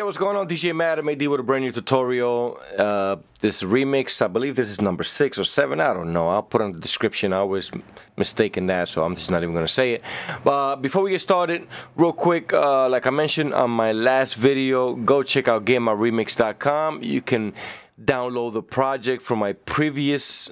what's going on? DJ Mad MAD with a brand new tutorial. This remix, I believe this is number 6 or 7. I don't know. I'll put it in the description. I always mistaken that, so I'm just not even going to say it. But before we get started, real quick, like I mentioned on my last video, go check out GameMyRemix.com. You can download the project from my previous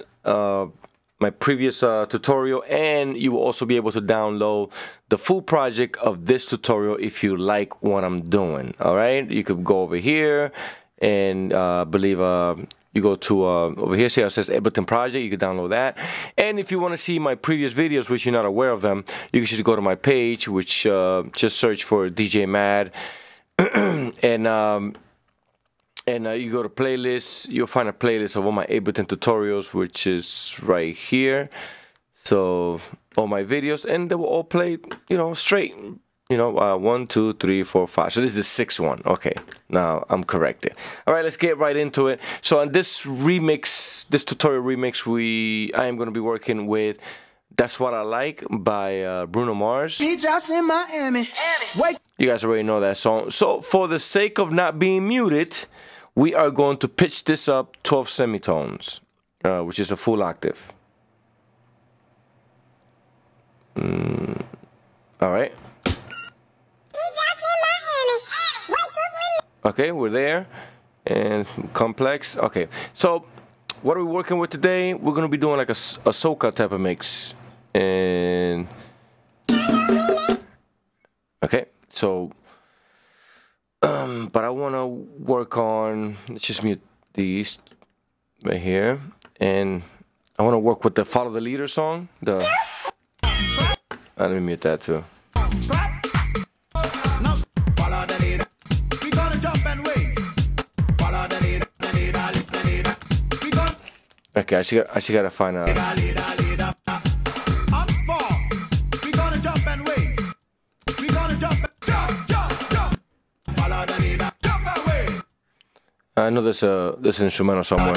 tutorial, and you will also be able to download the full project of this tutorial if you like what I'm doing. All right, you could go over here and you go to over here, see how it says Ableton project. You can download that. And if you want to see my previous videos, which you're not aware of them, you can just go to my page, which just search for DJ Mad and you go to playlists. You'll find a playlist of all my Ableton tutorials, which is right here. So all my videos, and they will all play, you know, straight. You know, 1, 2, 3, 4, 5. So this is the 6th one. Okay, now I'm corrected. All right, let's get right into it. So on this remix, this tutorial remix, I am going to be working with "That's What I Like" by Bruno Mars. You guys already know that song. So for the sake of not being muted, we are going to pitch this up 12 semitones, which is a full octave. All right. Okay, we're there. And complex. Okay, so what are we working with today? We're going to be doing like a soca type of mix. And okay, so but I want to work on, let's just mute these right here, and I want to work with the Follow the Leader song. Let me mute that too. Okay, I actually gotta find out. I know there's an instrumental somewhere.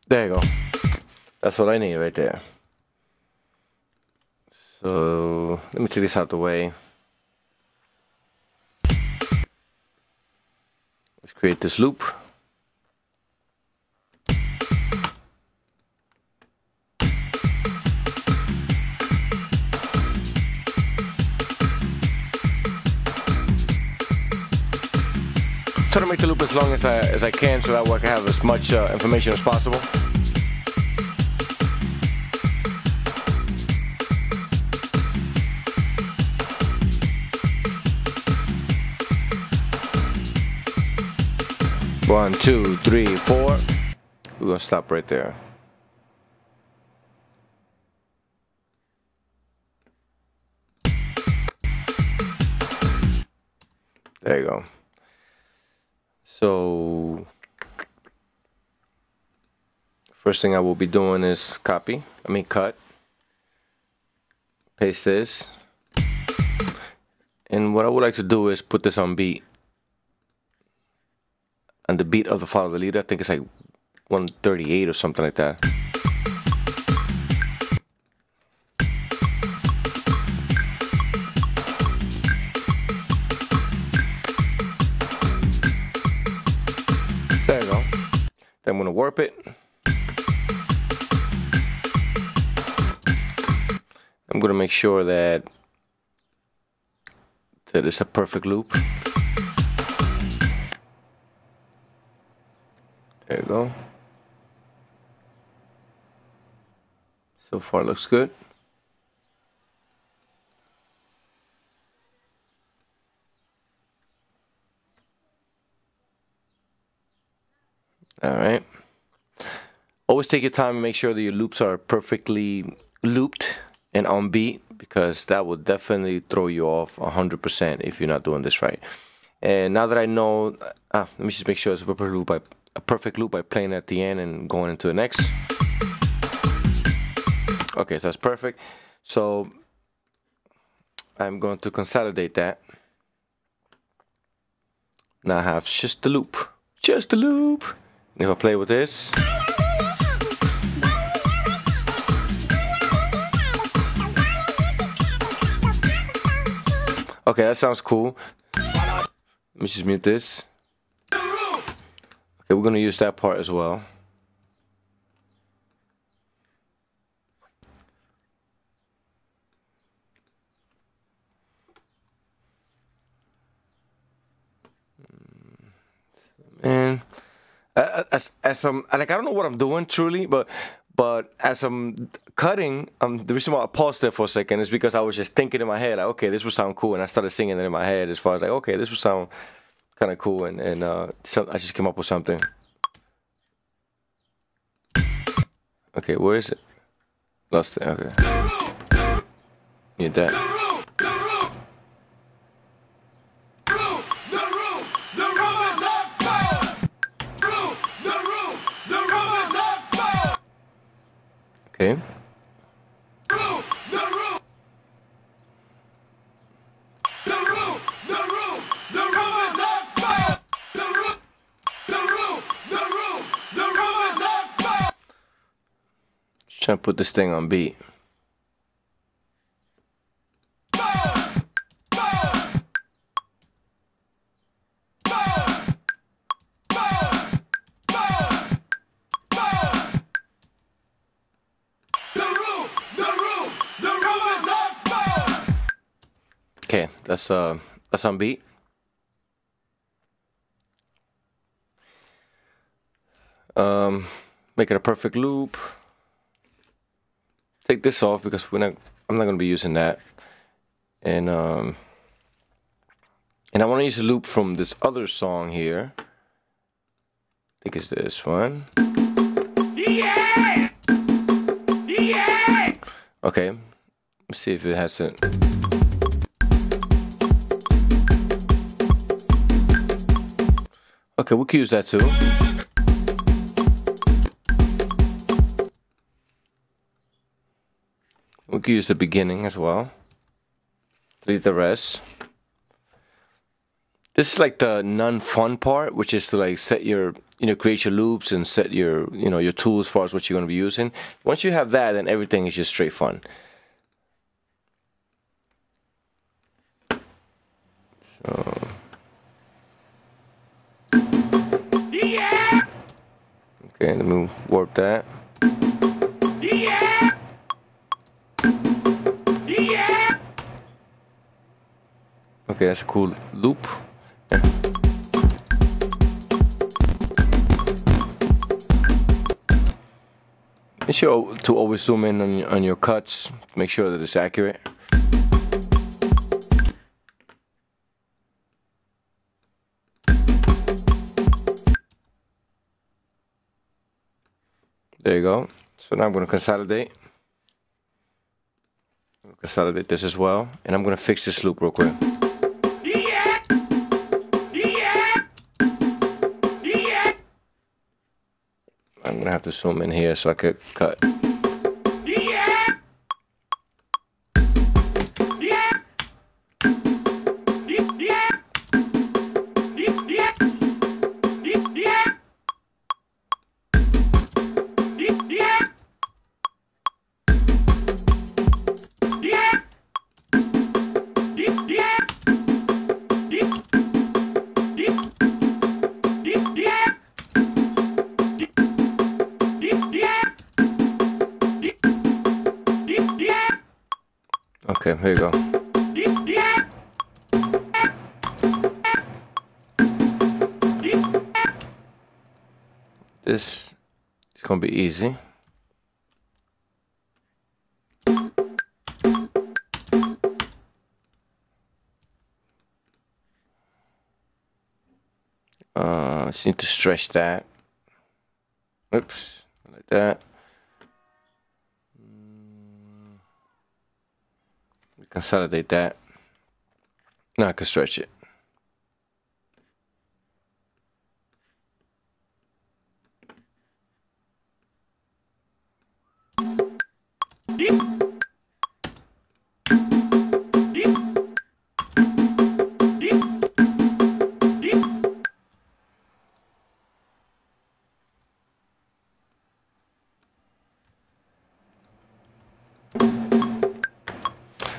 There you go. That's what I need right there. So let me take this out the way. Let's create this loop. Try to make the loop as long as I can, so that way I can have as much information as possible. One, 2, 3, 4. We're gonna stop right there. There you go. So first thing I will be doing is cut, paste this, and what I would like to do is put this on beat. And the beat of the Follow the Leader, I think it's like 138 or something like that. There you go. Then I'm gonna warp it. I'm gonna make sure that it's a perfect loop. There you go. So far looks good. All right. Always take your time and make sure that your loops are perfectly looped and on beat, because that will definitely throw you off 100% if you're not doing this right. And now that I know, let me just make sure it's a perfect loop by playing at the end and going into the next. Okay, so that's perfect. So I'm going to consolidate that. Now I have just the loop. Just the loop. And if I play with this, Okay, that sounds cool. Let me just mute this. Okay, we're gonna use that part as well. And as I'm like, I don't know what I'm doing truly, but as I'm cutting, the reason why I paused there for a second is because I was just thinking in my head, like, okay, this would sound cool, and I started singing it in my head as far as like, okay, this would sound kind of cool, and so I just came up with something. Okay, where is it? Lost it. Okay. Need that. Okay. Just trying to put this thing on beat. Okay, that's on beat. Make it a perfect loop. Take this off because I'm not gonna be using that. And I want to use a loop from this other song here. I think it's this one. Yeah! Yeah! Okay, let's see if it has it. Okay, we can use that too. We can use the beginning as well. Delete the rest. This is like the non-fun part, which is to like set your, create your loops and set your, your tools as far as what you're going to be using. Once you have that, then everything is just straight fun. So. Yeah! Okay, let me warp that. Yeah! Yeah! Okay, that's a cool loop. Yeah. Make sure to always zoom in on your cuts to make sure that it's accurate. There you go. So now I'm going to consolidate. Consolidate this as well, and I'm going to fix this loop real quick. Yeah. Yeah. Yeah. I'm going to have to zoom in here so I could cut. Yeah. Yeah. Yeah. Okay, here you go. This is gonna be easy. Just need to stretch that. Oops, like that. Consolidate that. Now I can stretch it.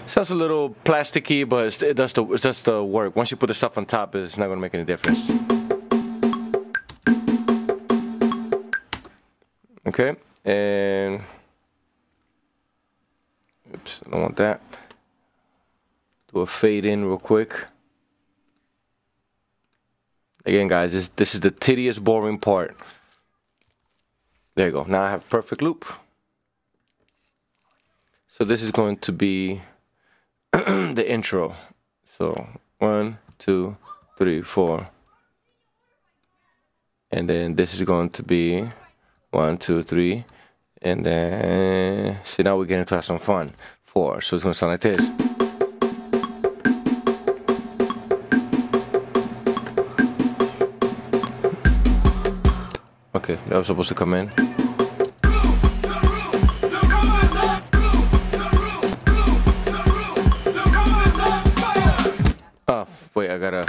It's Sounds a little plasticky, but it does the work. Once you put the stuff on top, it's not gonna make any difference. Okay, and oops, I don't want that. Do a fade in real quick. Again, guys, this is the tedious, boring part. There you go. Now I have perfect loop. So this is going to be the intro. So 1, 2, 3, 4, and then this is going to be 1, 2, 3, and then see, now we're getting to have some fun. 4. So it's going to sound like this. Okay, that was supposed to come in. Oh, wait, I gotta.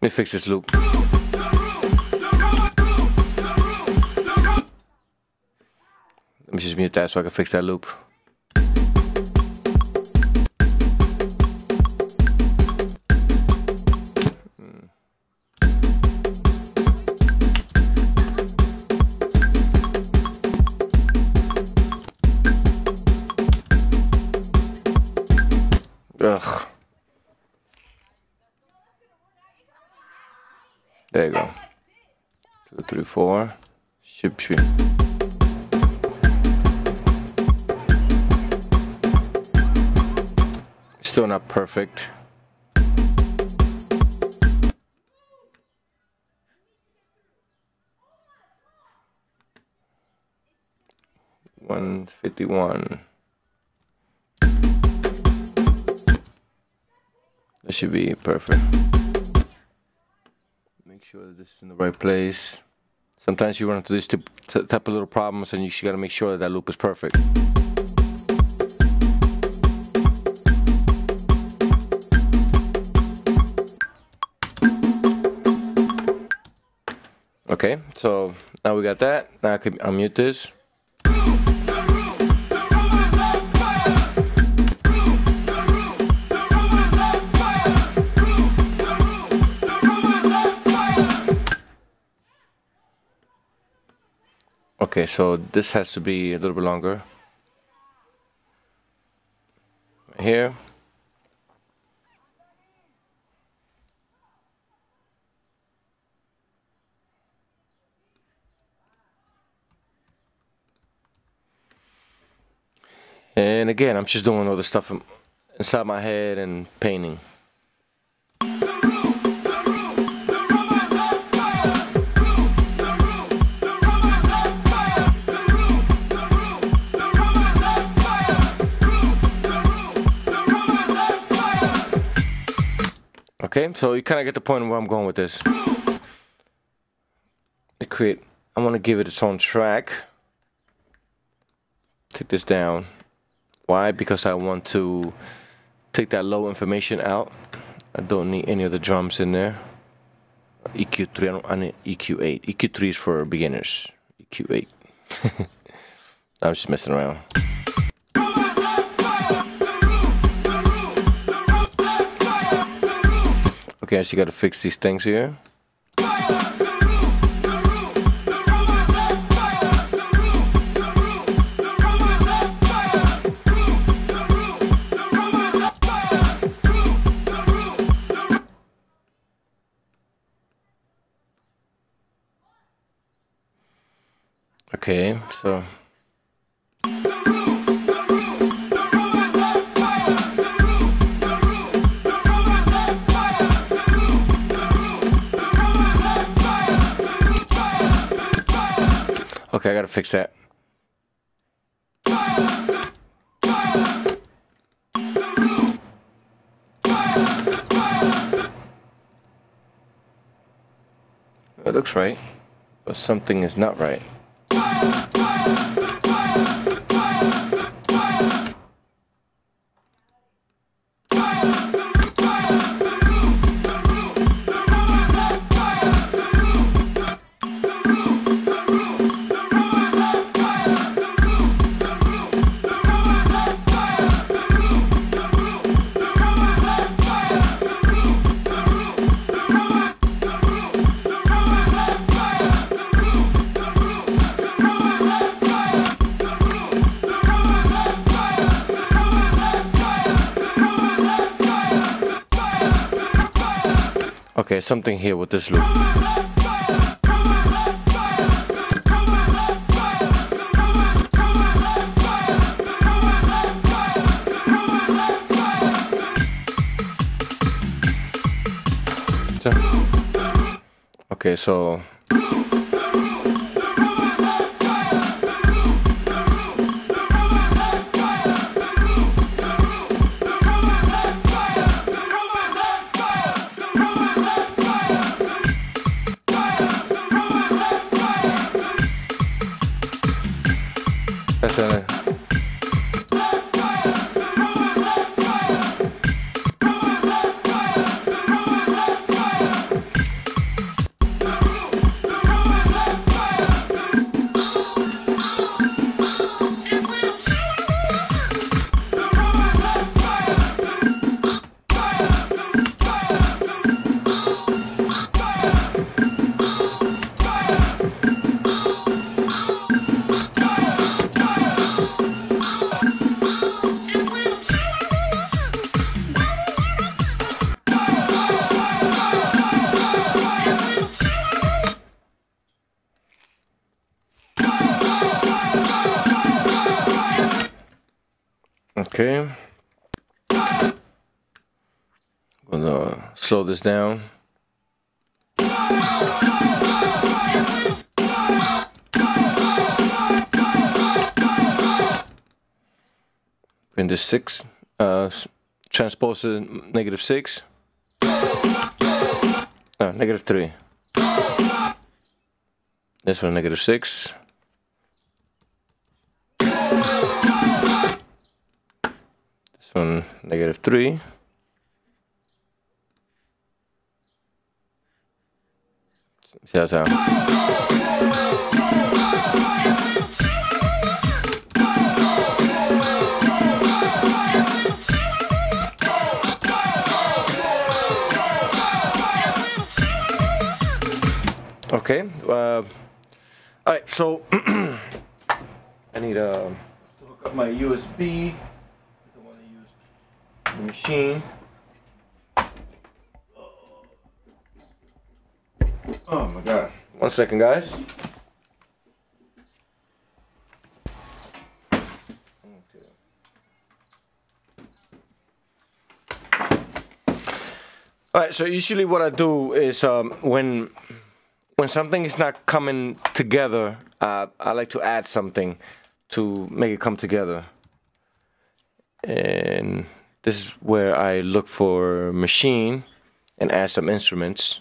Let me fix this loop. Let me just mute that so I can fix that loop. Ugh. There you go. 2, 3, 4. Shoop, shoop. Still not perfect. $151. That should be perfect. Make sure that this is in the right place. Sometimes you run into this type of little problems, and you gotta make sure that that loop is perfect. Okay, so now we got that. Now I can unmute this. Okay, so this has to be a little bit longer. Right here. And again, I'm just doing all the stuff inside my head and painting. Okay, so you kind of get the point of where I'm going with this. I want to give it its own track. Take this down. Why? Because I want to take that low information out. I don't need any of the drums in there. EQ3, I need EQ8. EQ3 is for beginners. EQ8. I'm just messing around. Okay, so you gotta fix these things here. Okay, so okay, I gotta fix that. It looks right, but something is not right. Okay, something here with this loop. Okay, so that's it. Okay, I'm gonna slow this down. Bring this 6, transpose to -6. No, -3. This one -6. This one -3. See how it sounds. Okay. All right. So I need to hook up my USB. I want to use the machine. Oh my God. 1 second, guys. All right. So usually what I do is when something is not coming together, I like to add something to make it come together. And this is where I look for machine and add some instruments.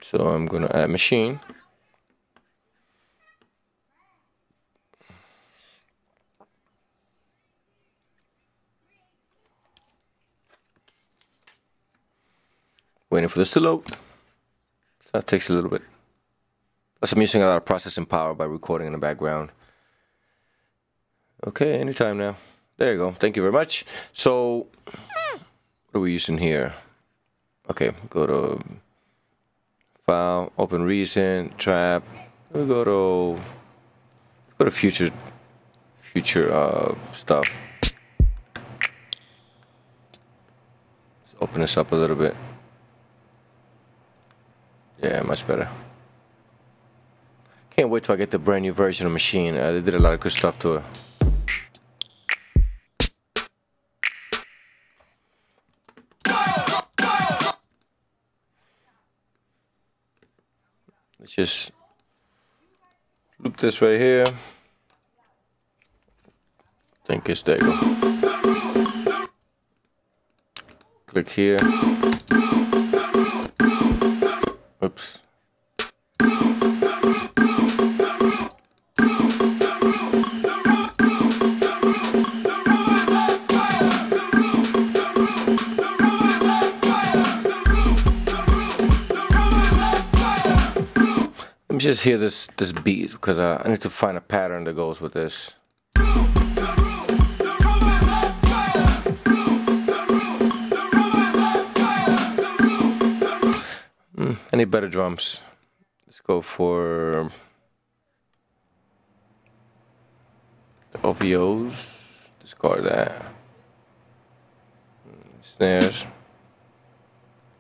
So I'm gonna add machine. Waiting for this to load. So that takes a little bit. Plus I'm using a lot of processing power by recording in the background. Okay, anytime now. There you go. Thank you very much. So what are we using here? Okay, go to File, Open Recent, Trap. We go to future stuff. Let's open this up a little bit. Yeah, much better. Can't wait till I get the brand new version of Machine. They did a lot of good stuff to it. Let's just loop this right here. I think it's there. You go. Click here. Oops. Let me just hear this beat because I need to find a pattern that goes with this. I need better drums. Let's go for the OVOs. Discard that. snares.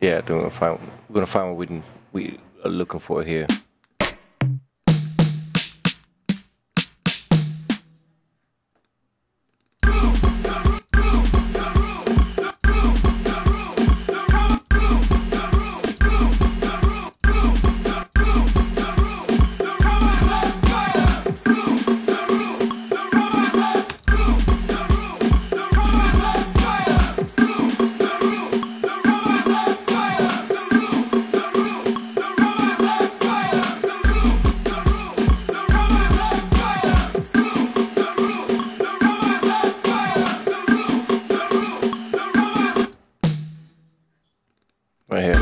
Yeah, I think we're gonna find what we are looking for here. Right here.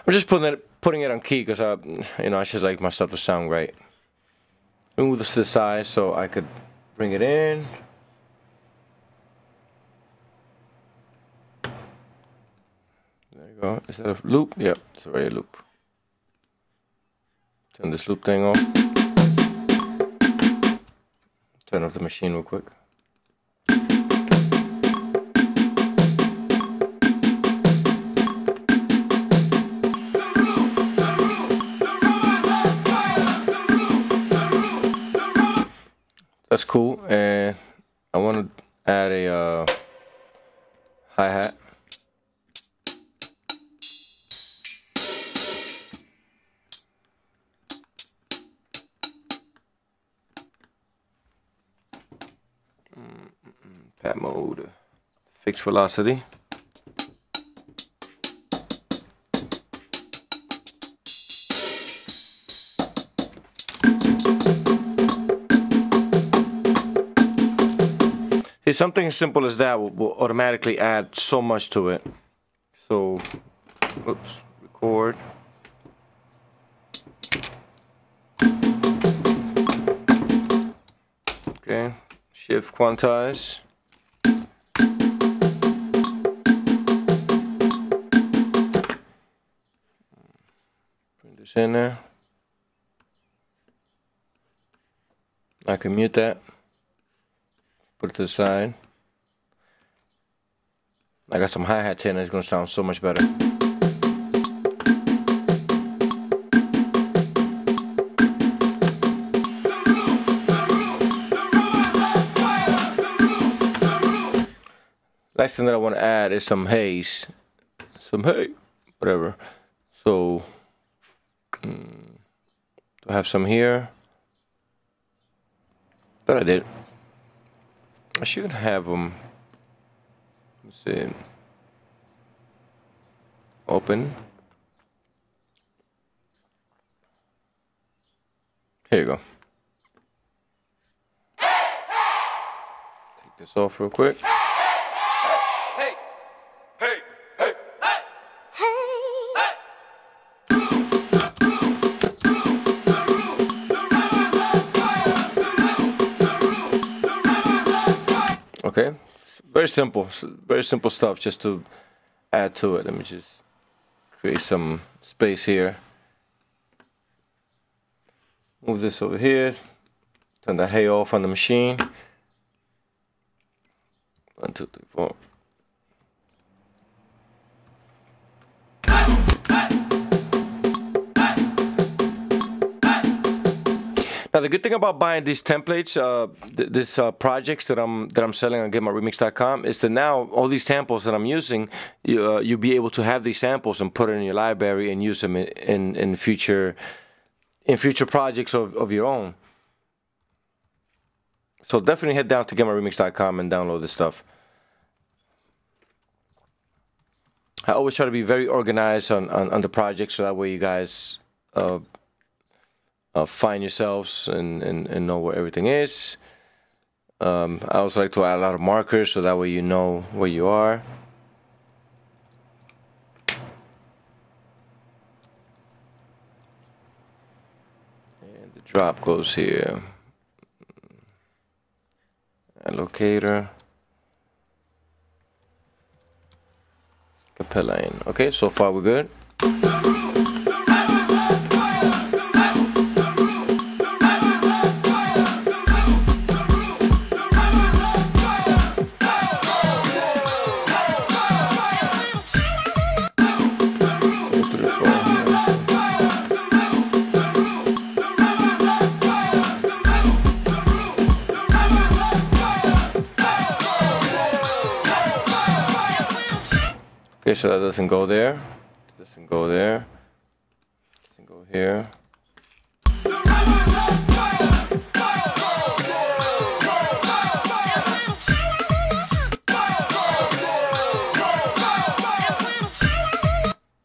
I'm just putting it on key because I just like my stuff to sound right. Move this to the side so I could bring it in. There you go. Is that a loop? Yep, it's already a loop. Turn this loop thing off. Turn off the machine real quick. That's cool, and I want to add a hi-hat. Pat mode, fixed velocity. Something as simple as that will automatically add so much to it. So, oops, record. Okay, shift quantize. Bring this in there. I can mute that. Put it to the side. I got some hi-hats in, it's gonna sound so much better. Last thing that I want to add is some haze. Whatever. So, do I have some here? Thought I did. I should have them. Let's see. Open. Here you go. Take this off real quick. Hey, hey, hey, okay, very simple stuff just to add to it. Let me just create some space here. Move this over here. Turn the hay off on the machine. 1, 2, 3, 4. Now the good thing about buying these templates, these projects that I'm selling on GetMyRemix.com is that now all these samples that I'm using, you'll be able to have these samples and put it in your library and use them in future projects of your own. So definitely head down to GetMyRemix.com and download this stuff. I always try to be very organized on the project, so that way you guys find yourselves and know where everything is. I also like to add a lot of markers, so that way you know where you are. drop goes here. Allocator. Capella in. Okay, so far we're good. Okay, so that doesn't go there. Doesn't go there. Doesn't go here.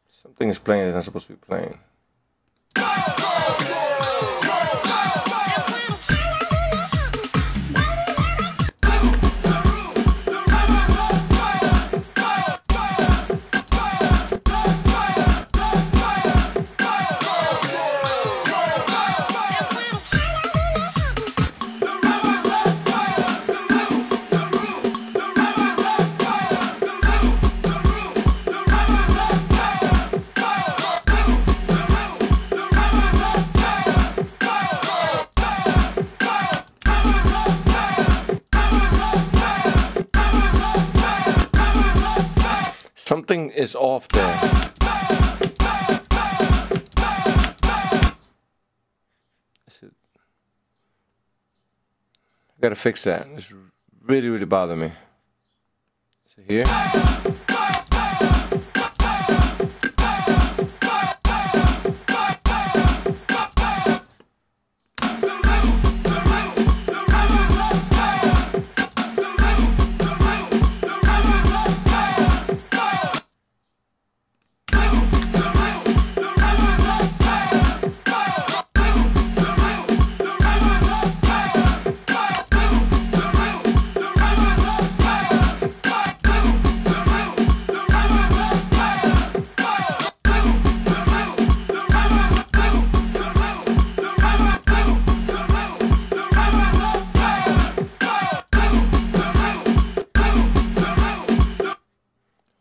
Something is playing that's not supposed to be playing. Something is off there. I gotta fix that. It's really bothering me. Is it here?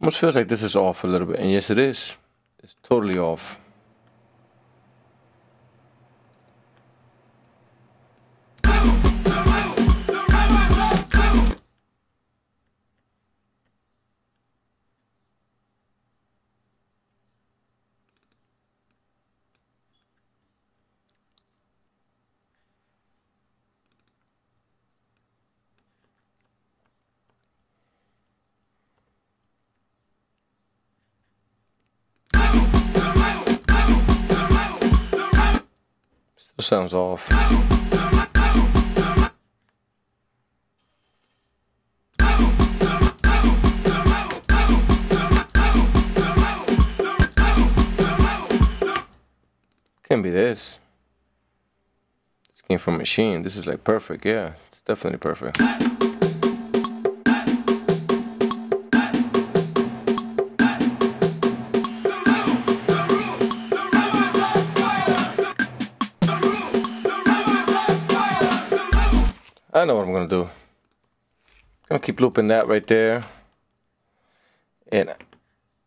Almost feels like this is off a little bit, and yes it is. It's totally off. Still sounds off. Can't be this. This came from a machine. This is like perfect. Yeah, it's definitely perfect. I know what I'm gonna do. I'm gonna keep looping that right there, and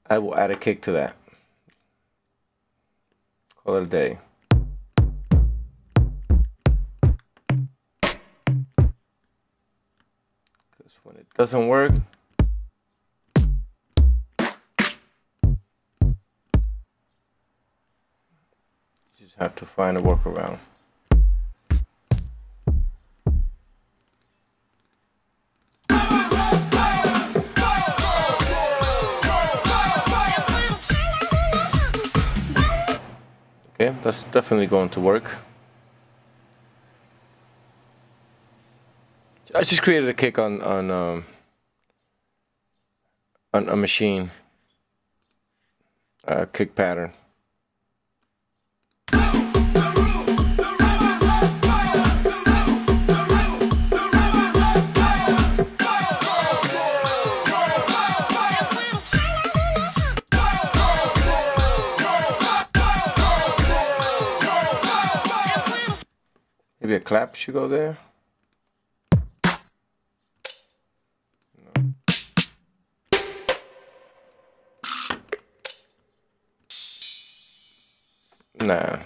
I will add a kick to that. Call it a day. Because when it doesn't work, you just have to find a workaround. Okay, that's definitely going to work. I just created a kick on a machine, a kick pattern. maybe a clap should go there. Nah.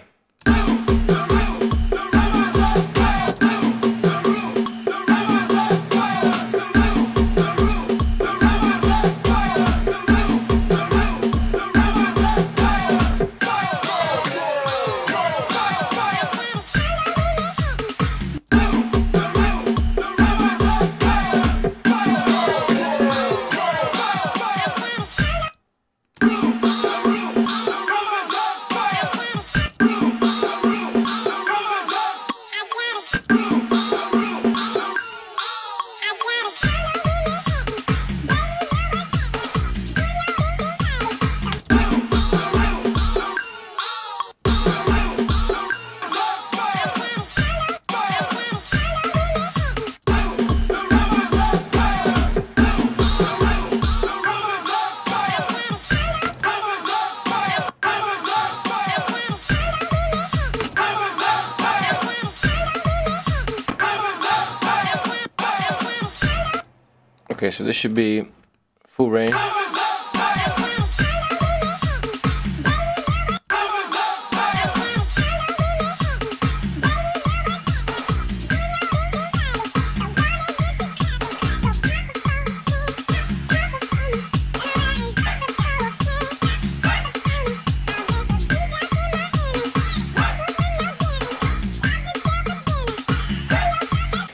Okay, so this should be full range.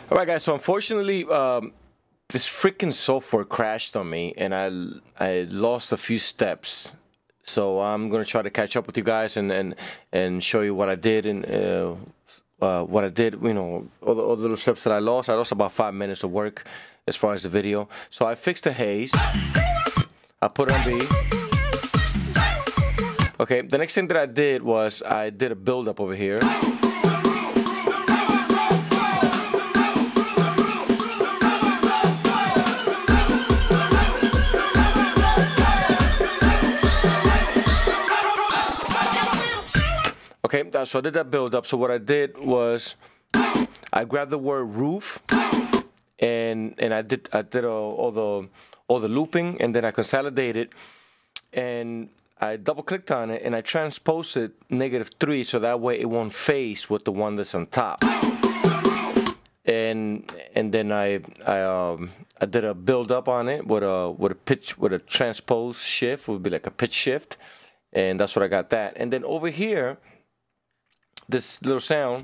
Alright guys, so unfortunately this freaking software crashed on me and I lost a few steps. So I'm gonna try to catch up with you guys and show you what I did and what I did, you know, all the little steps that I lost. I lost about 5 minutes of work as far as the video. So I fixed the haze. I put it on B. Okay, the next thing that I did was I did a build up over here. Okay, so I did that build up. So what I did was I grabbed the word roof and I did all the looping, and then I consolidated and I double clicked on it and I transposed it -3 so that way it won't face with the one that's on top. And then I did a build up on it with a transpose shift, would be like a pitch shift, and that's what I got that. And then over here, this little sound,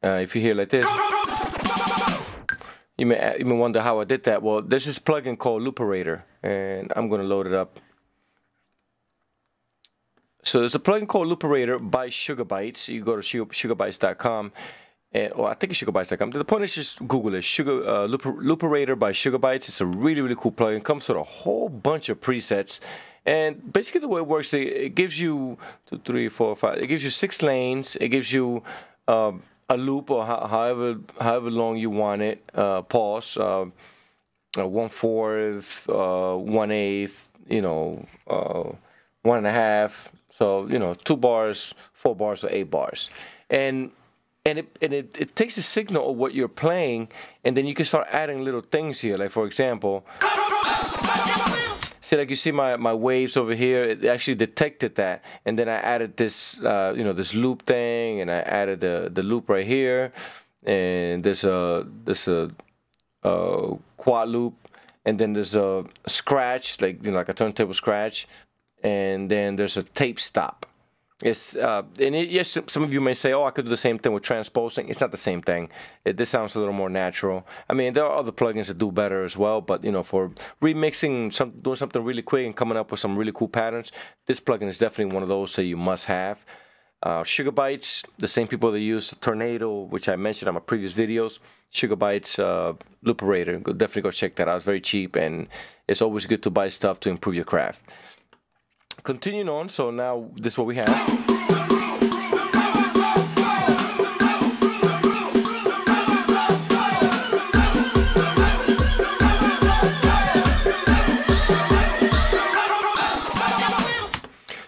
if you hear like this, you may wonder how I did that. Well, there's this plugin called Looperator, and I'm gonna load it up. So there's a plugin called Looperator by Sugarbytes. You go to sugarbytes.com, or I think it's sugarbytes.com. The point is just Google it. Looperator by Sugarbytes. It's a really cool plugin. It comes with a whole bunch of presets. And basically the way it works, it gives you 2, 3, 4, 5. It gives you 6 lanes. It gives you a loop, or however long you want it. Pause, 1/4, 1/8, you know, 1.5. So you know, 2 bars, 4 bars, or 8 bars, and it takes a signal of what you're playing, and then you can start adding little things here. Like for example, see, like you see my waves over here, it actually detected that, and then I added this you know, this loop thing, and I added the loop right here, and there's a quad loop, and then there's a scratch, like, you know, like a turntable scratch, and then there's a tape stop. It's yes, some of you may say, oh, I could do the same thing with transposing. It's not the same thing. This sounds a little more natural. I mean, there are other plugins that do better as well, but you know, for remixing, doing something really quick and coming up with some really cool patterns, this plugin is definitely one of those that you must have. Sugarbytes, the same people that use Tornado, which I mentioned on my previous videos. Sugarbytes Looperator, definitely go check that out. It's very cheap, and it's always good to buy stuff to improve your craft. Continuing on, so now this is what we have.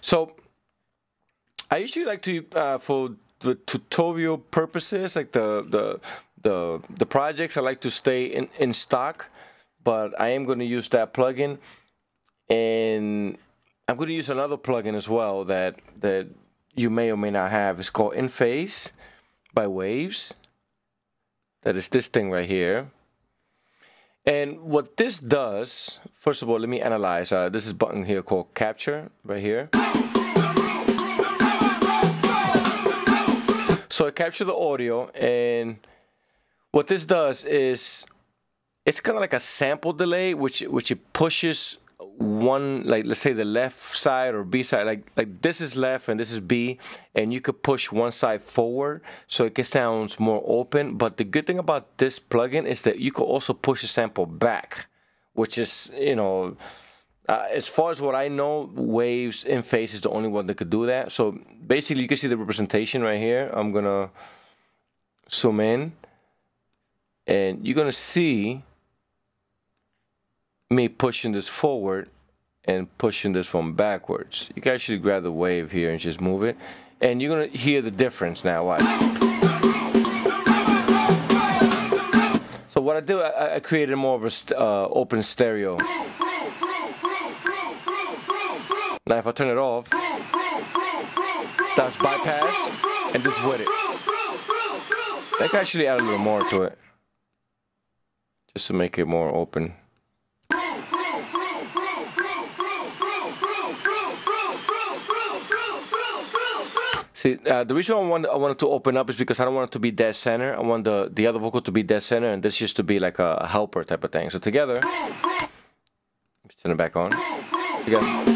So I usually like to, for the tutorial purposes, like the projects, I like to stay in stock, but I am going to use that plugin, and I'm going to use another plugin as well that you may or may not have. It's called In Phase by Waves. That is this thing right here. And what this does, first of all, let me analyze. This is button here called Capture right here. So I capture the audio, and what this does is it's kind of like a sample delay, which it pushes one, like let's say the left side or B side, like this is left and this is B, and you could push one side forward so it sounds more open. But the good thing about this plugin is that you could also push the sample back, which is, you know, as far as what I know, Waves In Phase is the only one that could do that. So basically you can see the representation right here. I'm gonna zoom in, and you're gonna see me pushing this forward and pushing this one backwards. You can actually grab the wave here and just move it, and you're gonna hear the difference now. Watch. So what I do, I created more of a open stereo. Now if I turn it off, that's bypass, and this with it. I can actually add a little more to it, just to make it more open. See, the reason I wanted to open up is because I don't want it to be dead center. I want the other vocal to be dead center, and this just to be like a helper type of thing. So together, let's turn it back on. Together.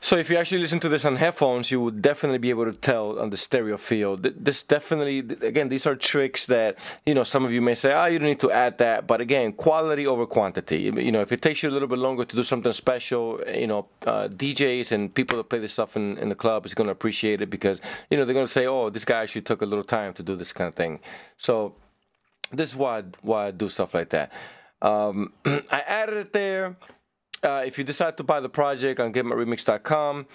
So if you actually listen to this on headphones, you would definitely be able to tell on the stereo field. This definitely, again, these are tricks that, you know, some of you may say, oh, you don't need to add that. But again, quality over quantity. You know, if it takes you a little bit longer to do something special, you know, DJs and people that play this stuff in the club is going to appreciate it, because, you know, they're going to say, oh, this guy actually took a little time to do this kind of thing. So this is why I do stuff like that. I added it there. If you decide to buy the project on getmyremix.com,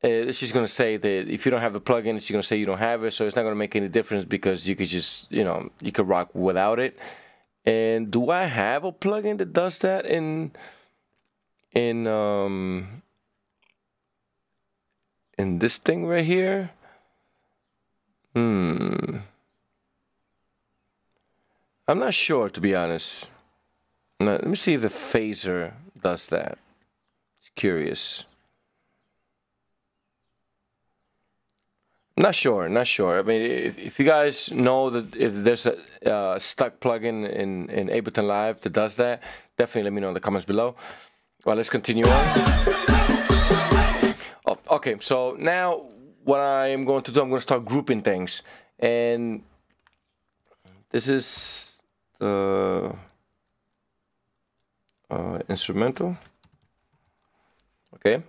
it's just going to say that if you don't have the plugin, it's going to say you don't have it. So it's not going to make any difference, because you could just, you know, you could rock without it. And do I have a plugin that does that in this thing right here? I'm not sure, to be honest. Now, let me see if the phaser does that. It's curious. Not sure. I mean, if you guys know that if there's a stuck plugin in Ableton Live that does that, definitely let me know in the comments below. Well, let's continue on. Oh, okay, so now what I'm going to do, I'm going to start grouping things. And this is the instrumental. Okay,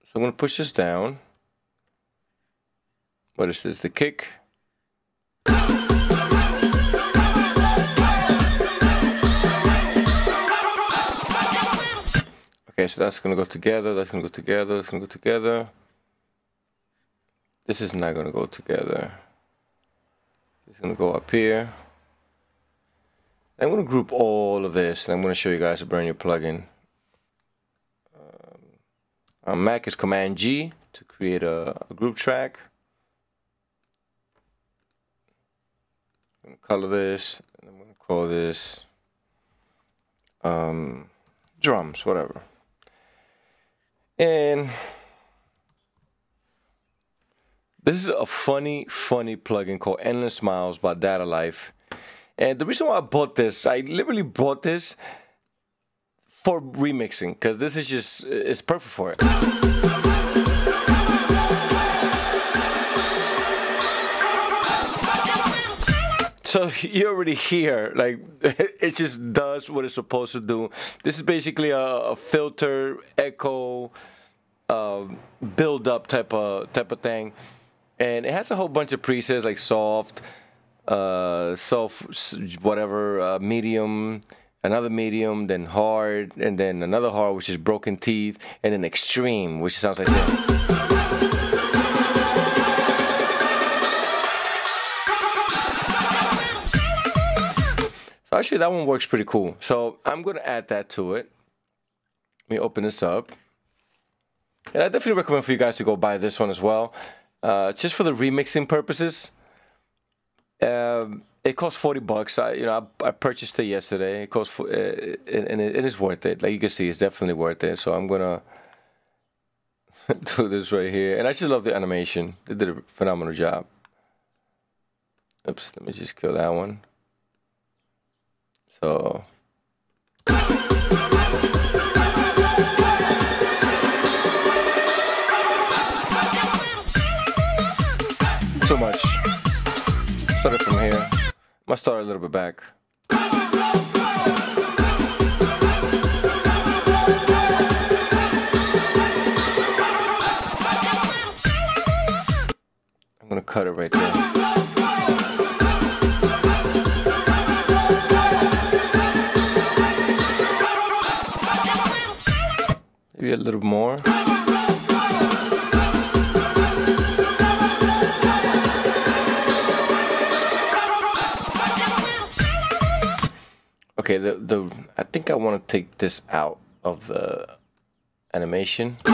so I'm going to push this down. What is this? The kick. Okay, so that's going to go together, that's going to go together, that's going to go together. This is not going to go together. It's going to go up here. I'm going to group all of this, and I'm going to show you guys a brand new plugin. On Mac is Command G to create a group track. I'm going to color this, and I'm going to call this drums, whatever. And this is a funny plugin called Endless Smiles by Data Life. And the reason why I bought this, I literally bought this for remixing, because this is just, it's perfect for it. So you already hear, like, it just does what it's supposed to do. This is basically a filter, echo, build up type of thing. And it has a whole bunch of presets like soft, whatever, medium, another medium, then hard, and then another hard, which is broken teeth, and then extreme, which sounds like that. So actually that one works pretty cool. So I'm gonna add that to it. Let me open this up. And I definitely recommend for you guys to go buy this one as well. Just for the remixing purposes. It costs $40. I purchased it yesterday. It costs and it is worth it. Like you can see, it's definitely worth it. So I'm gonna do this right here. And I just love the animation. They did a phenomenal job. Oops, let me just kill that one. So too much. Start it from here. I'm gonna start a little bit back. I'm gonna cut it right there. Maybe a little more. Okay, I think I want to take this out of the animation. I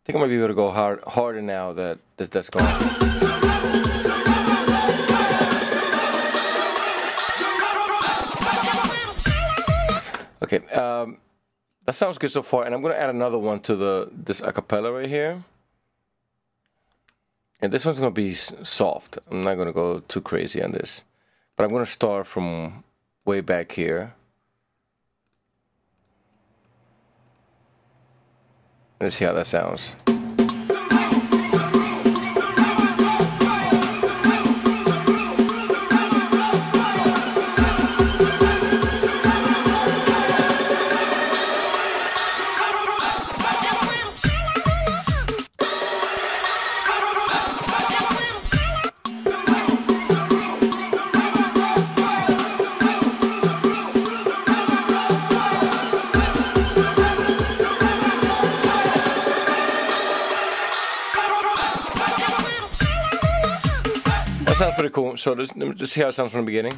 think I might be able to go harder now that's gone. Okay, that sounds good so far, and I'm gonna add another one to this acapella right here. And this one's gonna be soft. I'm not gonna go too crazy on this, but I'm gonna start from way back here. Let's see how that sounds. That sounds pretty cool. So let me just see how it sounds from the beginning.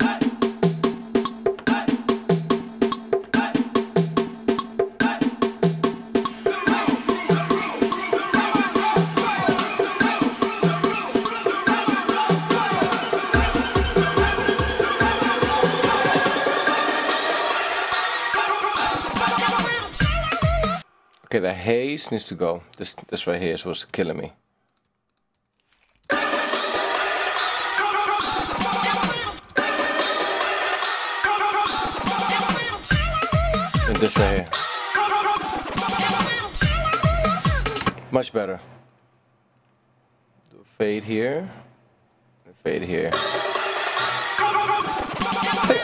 Okay, the haze needs to go. This right here is what's killing me. And this right here. Much better. Do a fade here. A fade here.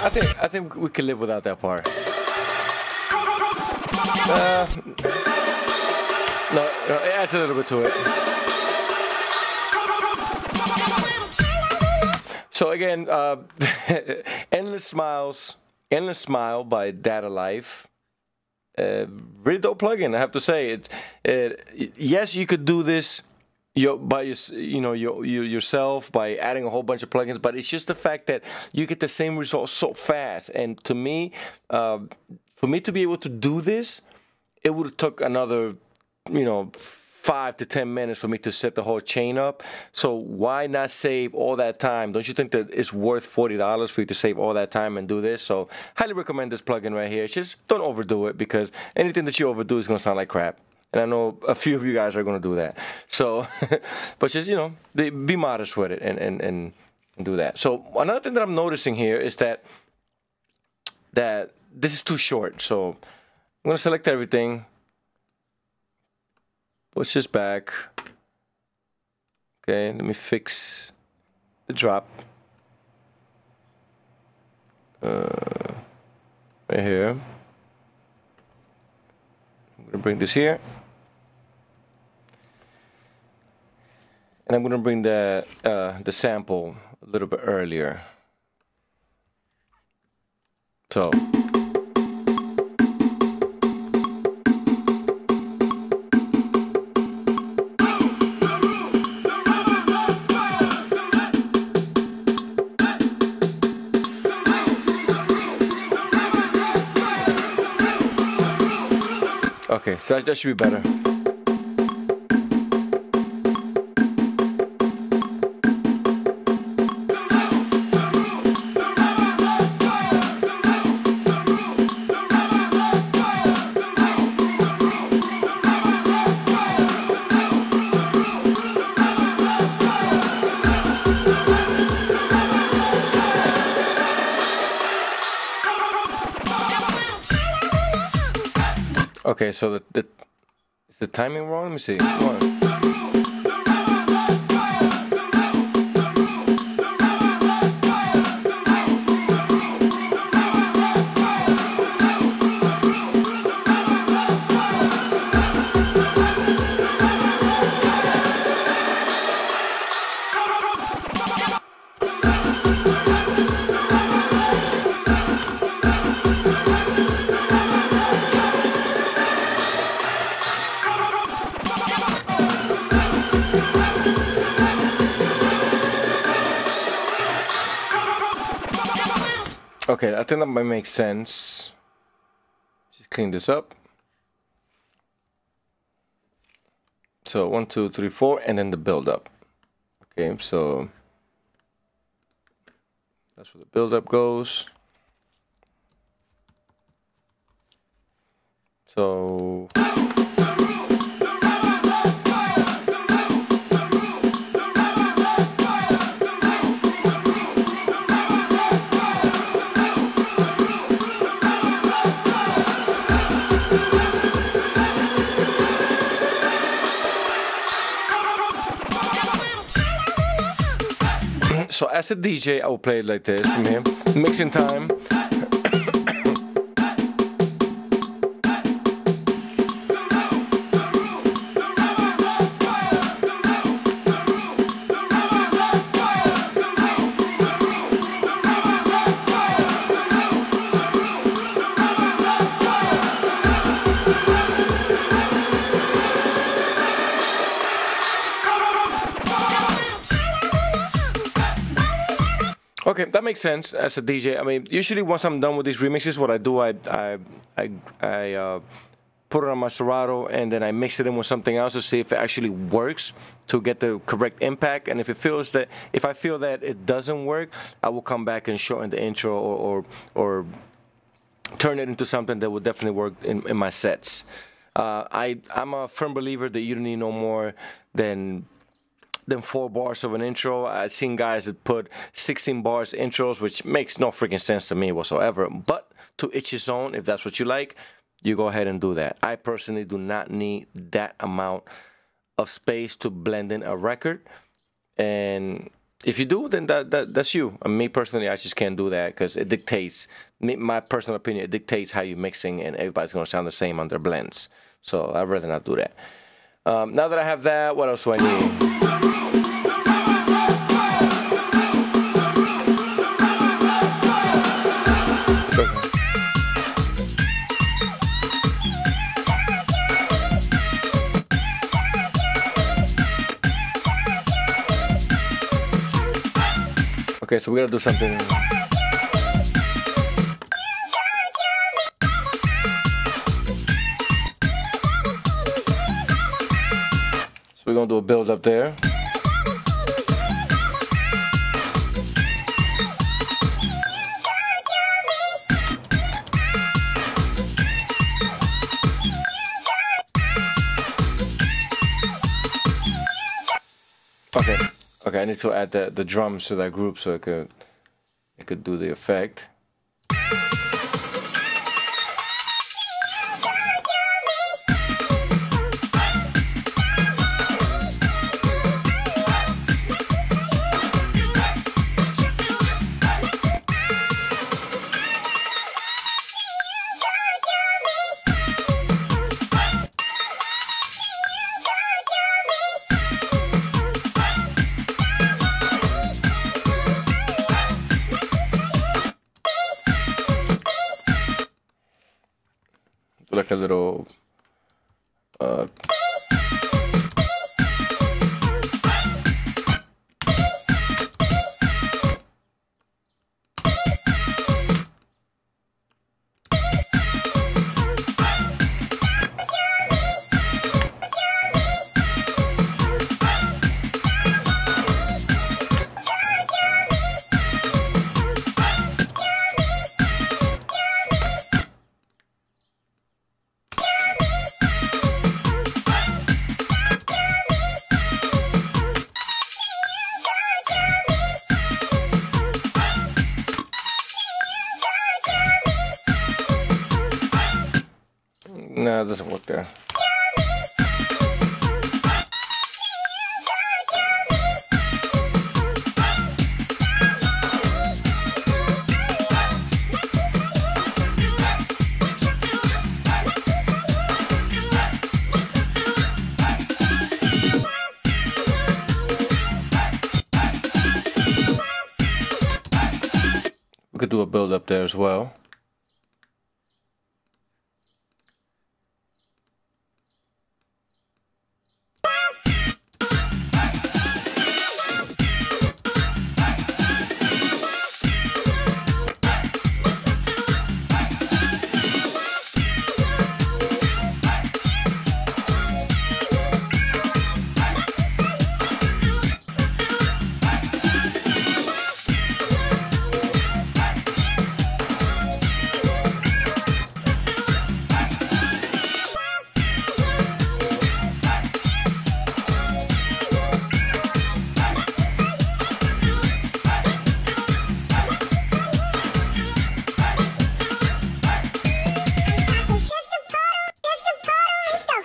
I think we can live without that part. No, it adds a little bit to it. So again, Endless Smile by Data Life. Really dope plugin, I have to say. Yes, you could do this yourself by adding a whole bunch of plugins, but it's just the fact that you get the same results so fast. And to me, for me to be able to do this, it would have took another 5 to 10 minutes for me to set the whole chain up. So why not save all that time? Don't you think that it's worth $40 for you to save all that time and do this? So highly recommend this plugin right here. Just don't overdo it, because anything that you overdo is going to sound like crap. And I know a few of you guys are going to do that. So, but just, be modest with it and do that. So another thing that I'm noticing here is that this is too short. So I'm going to select everything. Push this back. Okay, let me fix the drop. Right right here. I'm gonna bring this here, and I'm gonna bring the sample a little bit earlier. So. Okay, so that should be better. Okay, so is the timing wrong? Let me see. One. Okay, I think that might make sense. Just clean this up. So 1, 2, 3, 4, and then the build up. Okay, so that's where the build up goes. So So as a DJ, I will play it like this from here. Mixing time. Okay, that makes sense as a DJ. I mean, usually once I'm done with these remixes, what I do, I put it on my Serato and then I mix it in with something else to see if it actually works to get the correct impact. And if I feel that it doesn't work, I will come back and shorten the intro or turn it into something that will definitely work in my sets. I'm a firm believer that you don't need no more than 4 bars of an intro. I've seen guys that put 16 bars intros, which makes no freaking sense to me whatsoever. But to each his own, if that's what you like, you go ahead and do that. I personally do not need that amount of space to blend in a record. And if you do, then that's you. And me personally, I just can't do that because it dictates, my personal opinion, it dictates how you're mixing and everybody's going to sound the same on their blends. So I'd rather not do that. Now that I have that, what else do I need? Okay, so we gotta do something. So we're gonna do a build up there. Okay, I need to add the drums to that group so it could do the effect. like a little no, it doesn't work there. We could do a build up there as well.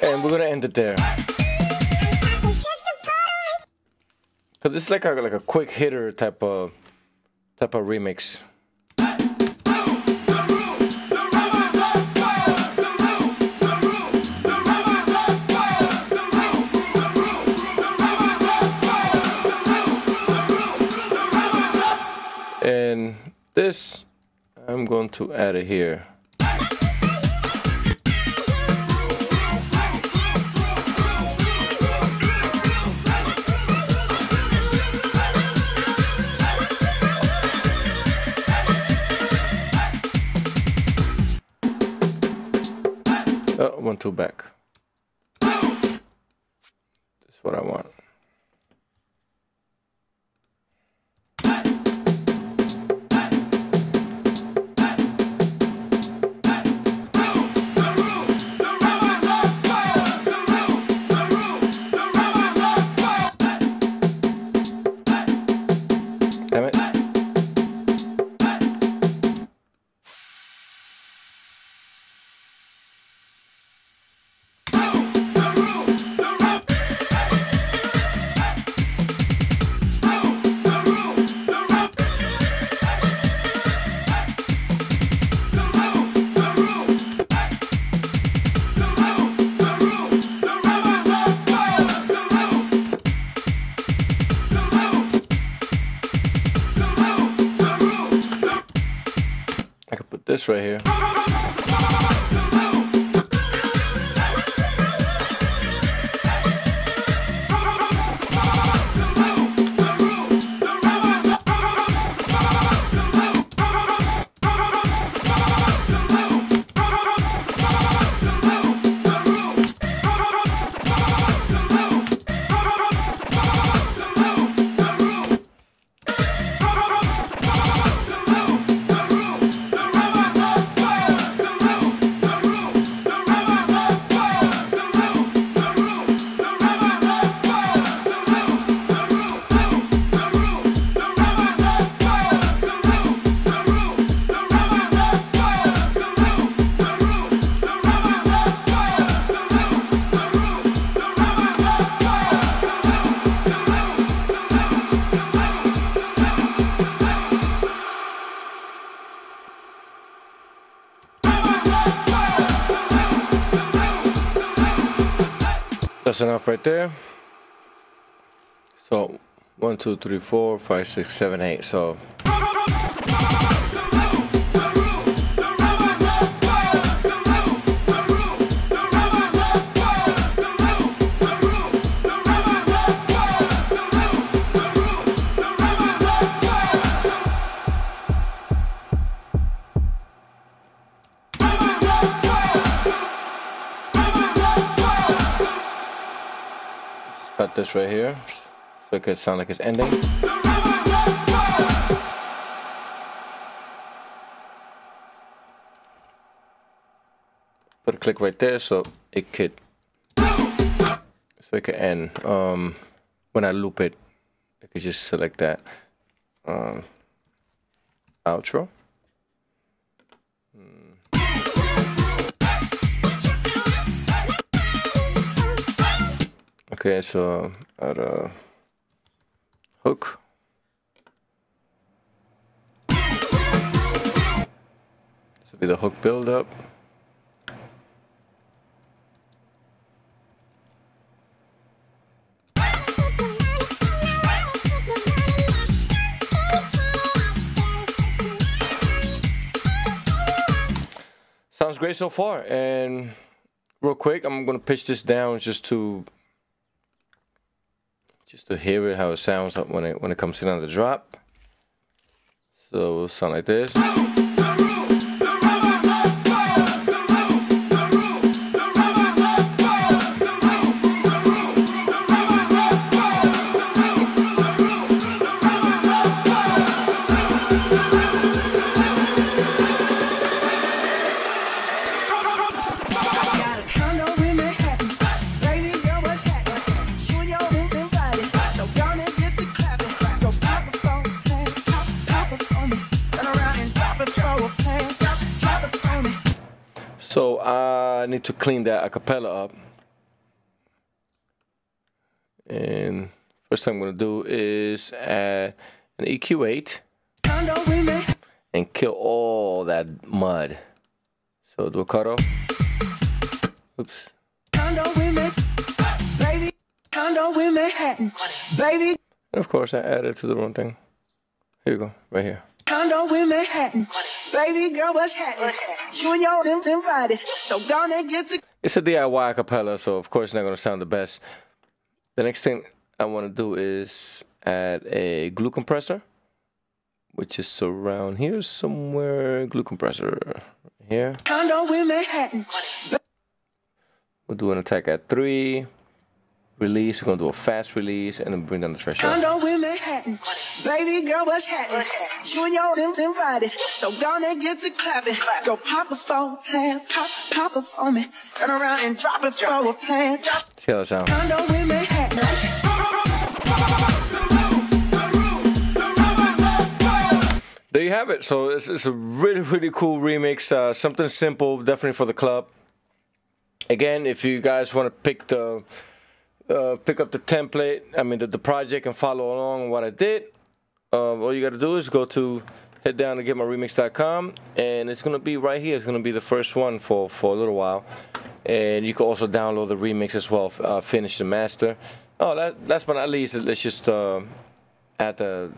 And we're gonna end it there. So this is like a quick hitter type of remix. And this, I'm going to add it here. Oh, 1, 2 back. This is what I want. Damn it. I could put this right here. That's enough right there. So 1, 2, 3, 4, 5, 6, 7, 8. So cut this right here so it could sound like it's ending. Put a click right there so it could end. When I loop it, I could just select that. Outro. Okay, so add a hook. This will be the hook build up. Sounds great so far, and real quick, I'm gonna pitch this down just to hear it how it sounds when it comes in on the drop. So it'll sound like this. So I need to clean that acapella up. And first thing I'm going to do is add an EQ8 and kill all that mud. So do a cutoff. Oops. And of course I added to the wrong thing. Here you go, right here. Condo in Manhattan, baby girl, what's happening? You and your invited, so gonna get to. It's a DIY acapella, so of course it's not gonna sound the best. The next thing I want to do is add a glue compressor, which is around here somewhere. Glue compressor here. Condo in Manhattan. We'll do an attack at 3. Release, we're gonna do a fast release and then bring down the threshold. Condo in Manhattan, baby girl, what's happening? You and your invited, so gonna get to clapping. Go pop a phone, plan, pop a phone, me. Turn around and drop it for a plan. See how that sounds. Condo in Manhattan. There you have it. So it's a really cool remix. Something simple, definitely for the club. Again, if you guys want to pick up the template, I mean the project, and follow along on what I did, all you got to do is head down to getmyremix.com, and it's gonna be right here. It's gonna be the first one for a little while, and you can also download the remix as well, finish the master. Oh, last but not least, let's just add the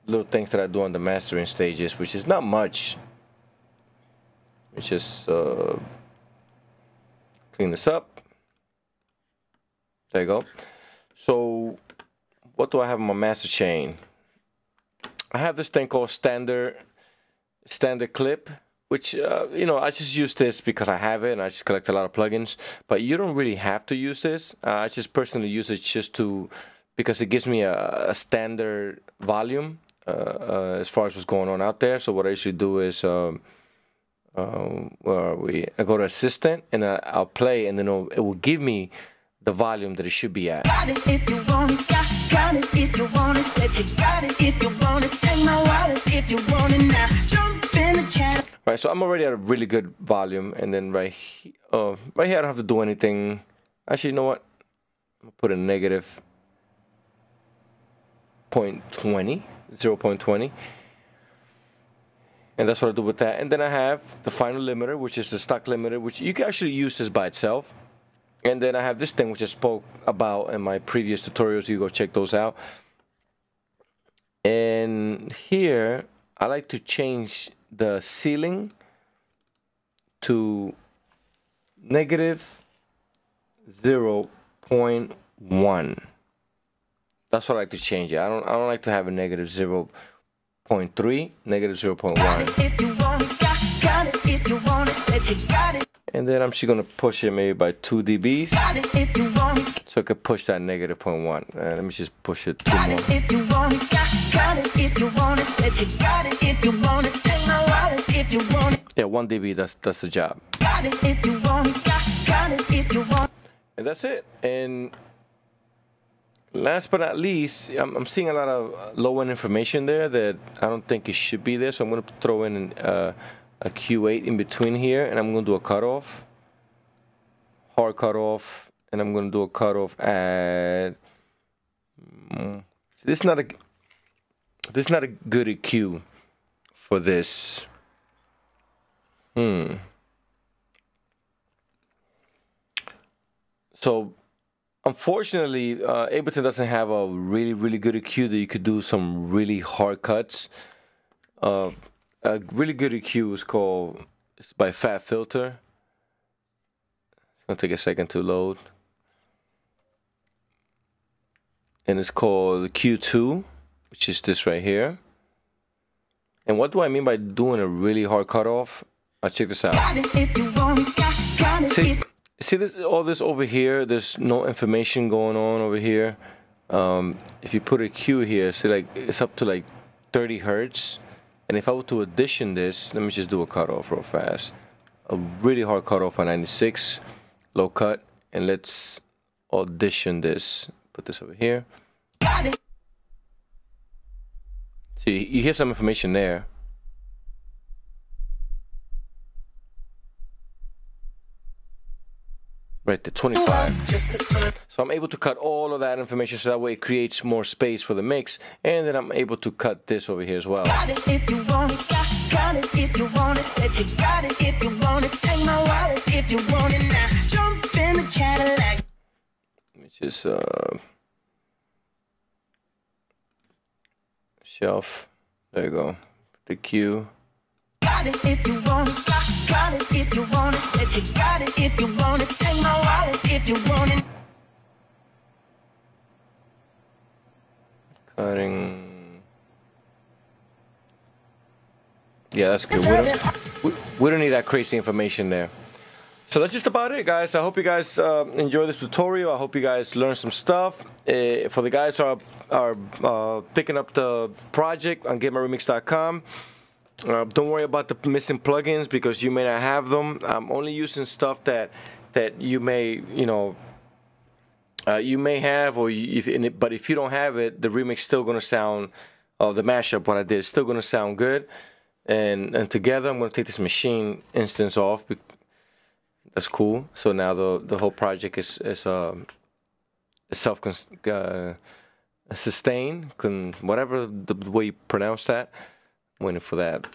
little things that I do on the mastering stages, which is not much. It's just clean this up. There you go. So what do I have in my master chain? I have this thing called standard clip, which you know, I just use this because I have it and I just collect a lot of plugins, but you don't really have to use this. I just personally use it just because it gives me a standard volume as far as what's going on out there. So what I usually do is where are we? I go to assistant and I'll play, and then it will give me the volume that it should be at. Got it if you want it, got it if you want it, said you got it if you want it, take my wallet if you want it now, jump in the cat. Right, so I'm already at a really good volume, and then right here I don't have to do anything. Actually, you know what? I'm gonna put a negative 0.20, and that's what I do with that. And then I have the final limiter, which is the stock limiter, which you can actually use this by itself. And then I have this thing which I spoke about in my previous tutorials. You go check those out. And here I like to change the ceiling to negative 0.1. That's what I like to change it. I don't like to have a negative 0.3, negative 0.1. and then I'm just gonna push it maybe by 2 dBs, so I could push that negative 0.1. Let me just push it 2 more. Yeah, 1 dB. That's the job. And that's it. And last but not least, I'm seeing a lot of low-end information there that I don't think it should be there. So I'm gonna throw in a Q8 in between here, and I'm gonna do a cutoff, hard cutoff, and I'm gonna do a cutoff at. This is not a good EQ for this. So unfortunately, Ableton doesn't have a really good EQ that you could do some really hard cuts. A really good EQ is called, it's by Fat Filter. It's gonna take a second to load. And it's called Q2, which is this right here. And what do I mean by doing a really hard cutoff? Check this out. See this, all this over here, there's no information going on over here. If you put a Q here, see, like it's up to like 30 Hertz. And if I were to addition this, let me just do a cutoff real fast. A really hard cutoff on 96, low cut, and let's audition this. Put this over here. See, you hear some information there. Right there, 25. So I'm able to cut all of that information, so that way it creates more space for the mix, and then I'm able to cut this over here as well. Let me just shelf. There you go. The Q. If you want it, got it. If you want it, said you got it. If you want it, take my wallet. If you want it. Cutting. Yeah, that's good. We don't need that crazy information there. So that's just about it, guys. I hope you guys enjoy this tutorial. I hope you guys learn some stuff. For the guys who are picking up the project on GetMyRemix.com. Don't worry about the missing plugins because you may not have them. I'm only using stuff that you may, you may have, or but if you don't have it, the remix still gonna sound, the mashup what I did is still gonna sound good. And together I'm gonna take this machine instance off. That's cool. So now the whole project is self sustained, whatever the way you pronounce that. Waiting for that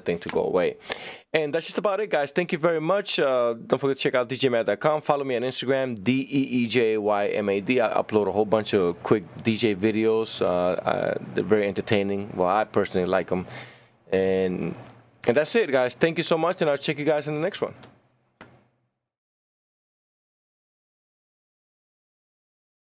thing to go away. And that's just about it, guys. Thank you very much. Don't forget to check out djmad.com. Follow me on Instagram, DEEJYMAD. I upload a whole bunch of quick DJ videos. They're very entertaining. Well, I personally like them. And that's it, guys. Thank you so much, and I'll check you guys in the next one.